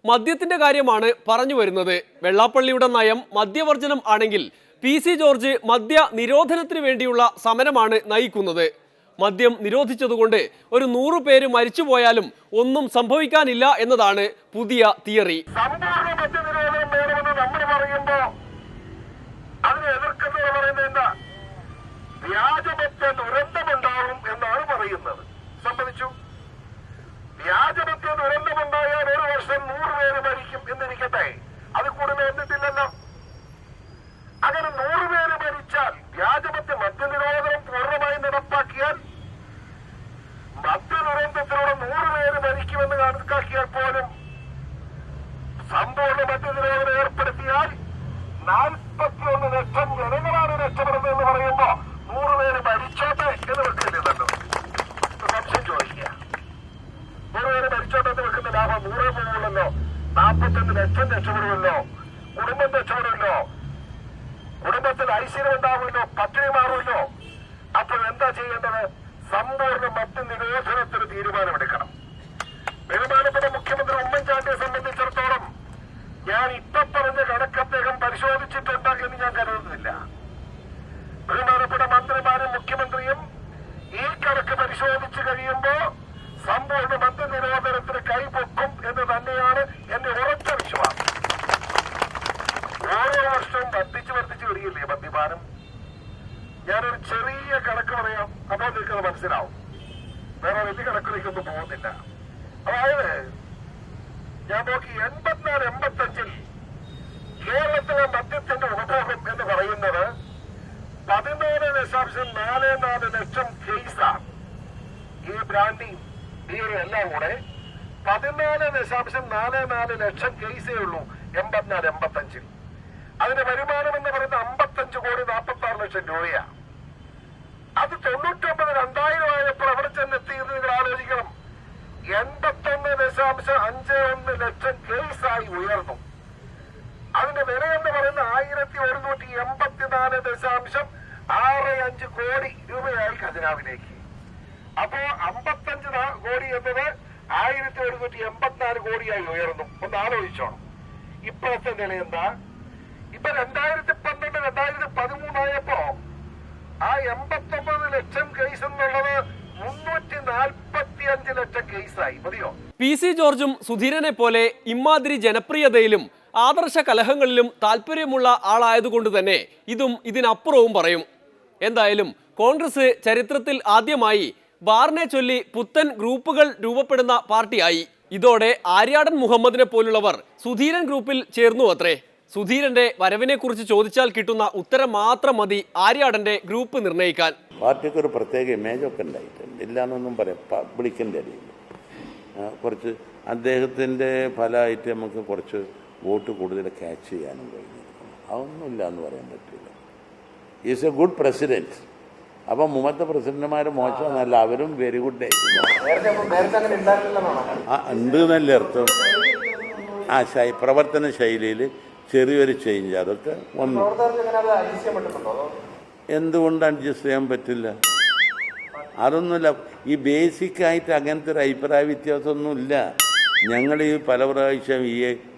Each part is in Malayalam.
മദ്യത്തിന്റെ കാര്യമാണ് പറഞ്ഞു വരുന്നത്. വെള്ളാപ്പള്ളിയുടെ നയം മദ്യവർജനം ആണെങ്കിൽ PC ജോർജ് മദ്യ നിരോധനത്തിന് വേണ്ടിയുള്ള സമരമാണ് നയിക്കുന്നത്. മദ്യം നിരോധിച്ചതുകൊണ്ട് ഒരു 100 പേര് മരിച്ചുപോയാലും ഒന്നും സംഭവിക്കാനില്ല എന്നതാണ് പുതിയ തിയറി. വ്യാജമദ്യ ദുരന്തമുണ്ടായാൽ ഒരു വർഷം 100 പേര് മരിക്കും എന്നിരിക്കട്ടെ, അത് കൂടുതൽ എന്നിട്ടില്ലല്ലോ. അങ്ങനെ 100 പേര് മരിച്ചാൽ മദ്യനിരോധനം പൂർണ്ണമായി നടപ്പാക്കിയാൽ മദ്യദുരന്തത്തിലൂടെ 100 പേര് മരിക്കുമെന്ന് കണക്കാക്കിയാൽ പോലും സമ്പൂർണ്ണ മദ്യനിരോധനം ഏർപ്പെടുത്തിയാൽ 41 ലക്ഷം ജനങ്ങളാണ് രക്ഷപ്പെടുന്നത് എന്ന് പറയുമ്പോ 100 പേര് മരിച്ചോട്ടെ എന്ന് വെക്കുന്നില്ലല്ലോ. സംശയം ചോദിക്കുക, 100 പേര് മരിച്ചോട്ടെ എന്ന് വെക്കുന്ന ലാഭം 100 പോകുമല്ലോ, 41 ലക്ഷം രക്ഷപ്പെടുമല്ലോ, കുടുംബം രക്ഷപ്പെടുമല്ലോ, കുടുംബത്തിൽ ഐശ്വര്യം ഉണ്ടാവുമല്ലോ, പട്ടിണി മാറുമല്ലോ. അപ്പോൾ എന്താ ചെയ്യേണ്ടത്? സമ്പൂർണ്ണ മദ്യ നിരോധനത്തിന് തീരുമാനമെടുക്കണം. ബഹുമാനപ്പെട്ട മുഖ്യമന്ത്രി ഉമ്മൻചാണ്ടിയെ സംബന്ധിച്ചിടത്തോളം ഞാൻ ഇപ്പൊ പറഞ്ഞ കണക്ക് അദ്ദേഹം പരിശോധിച്ചിട്ടുണ്ട് എന്ന് ഞാൻ കരുതുന്നില്ല. ബഹുമാനപ്പെട്ട മന്ത്രിമാരും മുഖ്യമന്ത്രിയും ഈ കണക്ക് പരിശോധിച്ചു കഴിയുമ്പോ സമ്പൂർണ്ണ മദ്യ നിരോധനത്തിന് കൈപൊക്കും എന്ന് തന്നെയാണ് എന്റെ ഉറച്ച വിശ്വാസം. ഓരോ വർഷവും വർദ്ധിച്ചു വരികയില്ലേ മദ്യപാനം? ഞാനൊരു ചെറിയ കണക്ക് പറയാം, അപ്പോൾ നിൽക്കുന്നത് മനസ്സിലാവും. വേറെ വലിയ കണക്കിലേക്കൊന്നും പോകുന്നില്ല. അതായത് ഞാൻ നോക്കി 84-85 കേരളത്തിലെ മദ്യത്തിന്റെ ഉപഭോഗം എന്ന് പറയുന്നത് 14.44 ലക്ഷം കേസാണ്. ഈ ബ്രാൻഡി ബിയറും എല്ലാം കൂടെ 14.44 ലക്ഷം കേസേ ഉള്ളൂ 84-85. അതിന്റെ വരുമാനം എന്ന് പറയുന്നത് 55 കോടി 46 ലക്ഷം രൂപയാണ്. അത് 99-2000 ആയപ്പോൾ അവിടെ ചെന്നെത്തിയത് നിങ്ങൾ ആലോചിക്കണം. 81.51 ലക്ഷം കേസായി ഉയർന്നു. അതിന്റെ വില എന്ന് പറയുന്നത് 1184.65 കോടി രൂപയായി ഖജനാവിലേക്ക്. അപ്പോ 55 കോടി എന്നത് 1184 കോടിയായി ഉയർന്നു. ഒന്ന് ആലോചിച്ചോണം. ഇപ്പോഴത്തെ നില എന്താ? ഇപ്പൊ 2012-2013 ആയപ്പോ ആ 89 ലക്ഷം കേസ് എന്നുള്ളത് 345 ലക്ഷം കേസായി. മതിയോ? PC ജോർജും സുധീരനെ പോലെ ഇമാതിരി ജനപ്രിയതയിലും ആദർശ കലഹങ്ങളിലും താല്പര്യമുള്ള ആളായതുകൊണ്ട് തന്നെ ഇതും ഇതിനപ്പുറവും പറയും. എന്തായാലും കോൺഗ്രസ് ചരിത്രത്തിൽ ആദ്യമായി ബാറിനെ ചൊല്ലി പുത്തൻ ഗ്രൂപ്പുകൾ രൂപപ്പെടുന്ന പാർട്ടിയായി. ഇതോടെ ആര്യാടൻ മുഹമ്മദിനെ പോലുള്ളവർ സുധീരൻ ഗ്രൂപ്പിൽ ചേർന്നു അത്രേ. സുധീരന്റെ വരവിനെ കുറിച്ച് ചോദിച്ചാൽ കിട്ടുന്ന ഉത്തരം മാത്രം മതി ആര്യാടന്റെ ഗ്രൂപ്പ് നിർണ്ണയിക്കാൻ. പാർട്ടിക്ക് ഒരു പ്രത്യേക ഇമേജൊക്കെ ഉണ്ടായിട്ടുണ്ട്, ഇല്ലാന്നൊന്നും പറയാം. പബ്ലിക്കിൻ്റെ ഇടയിൽ കുറച്ച് അദ്ദേഹത്തിൻ്റെ ഫലമായിട്ട് നമുക്ക് കുറച്ച് വോട്ട് കൂടുതൽ ക്യാച്ച് ചെയ്യാനും കഴിഞ്ഞിരിക്കുന്നു. അതൊന്നുമില്ല എന്ന് പറയാൻ പറ്റില്ല. Is A good president. അപ്പം മുമ്പത്തെ പ്രസിഡന്റുമാർ മോശമെന്നല്ല, അവരും വെരി ഗുഡ് ആയിരുന്നു. ഉണ്ട് എന്നല്ലേ അർത്ഥം. പ്രവർത്തന ശൈലിയിൽ ചെറിയൊരു ചേഞ്ച് അതൊക്കെ വന്നു. എന്തുകൊണ്ട് അഡ്ജസ്റ്റ് ചെയ്യാൻ പറ്റില്ല? അതൊന്നുമില്ല. ഈ ബേസിക്കായിട്ട് അങ്ങനത്തെ ഒരു അഭിപ്രായ വ്യത്യാസമൊന്നുമില്ല. ഞങ്ങൾ ഈ പല പ്രാവശ്യം ഈ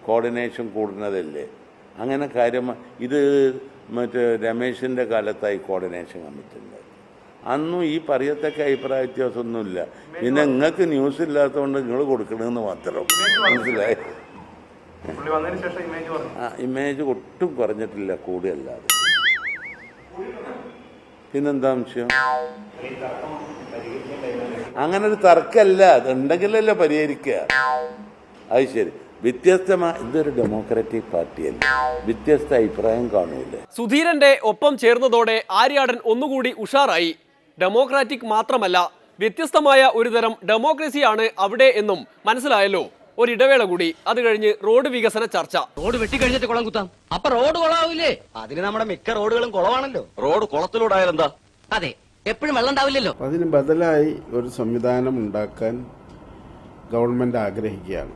കോർഡിനേഷൻ കൂടുന്നതല്ലേ, അങ്ങനെ കാര്യം. ഇത് മറ്റേ രമേശിൻ്റെ കാലത്തായി കോർഡിനേഷൻ കമ്മിറ്റി ഉണ്ടായി. അന്നും ഈ പറയത്തക്ക അഭിപ്രായ വ്യത്യാസമൊന്നുമില്ല. പിന്നെ നിങ്ങൾക്ക് ന്യൂസ് ഇല്ലാത്തതുകൊണ്ട് നിങ്ങൾ കൊടുക്കണമെന്ന് മാത്രം. മനസ്സിലായി? ഇമേജ് ഒട്ടും കുറഞ്ഞിട്ടില്ല, കൂടിയല്ലാതെ. പിന്നെന്താ വിഷയം? അങ്ങനെ ഒരു തർക്കമല്ല, അതുണ്ടെങ്കിലല്ലേ പരിഹരിക്കുക. അത് ശരി. ഇതൊരു ഡെമോക്രാറ്റിക് പാർട്ടിയല്ലേ, വ്യത്യസ്ത അഭിപ്രായം കാണൂല്ലേ. സുധീരന്റെ ഒപ്പം ചേർന്നതോടെ ആര്യാടൻ ഒന്നുകൂടി ഉഷാറായി. ഡെമോക്രാറ്റിക് മാത്രമല്ല, വ്യത്യസ്തമായ ഒരുതരം ഡെമോക്രസിയാണ് അവിടെ എന്നും മനസ്സിലായല്ലോ. ഒരിടവേള കൂടി, അത് കഴിഞ്ഞ് റോഡ് വികസന ചർച്ച. റോഡ് വെട്ടിക്കഴിഞ്ഞിട്ട് കുളം കുത്താം. അപ്പൊ റോഡ് കുളമാവില്ലേ? അതിന് നമ്മുടെ മിക്ക റോഡുകളും കുളമാണല്ലോ. റോഡ് കുളത്തിലൂടായാലെന്താ? അതെ, എപ്പോഴും വെള്ളം ഉണ്ടാവില്ലല്ലോ. അതിന് ബദലായി ഒരു സംവിധാനം ഉണ്ടാക്കാൻ ഗവൺമെന്റ് ആഗ്രഹിക്കുകയാണ്.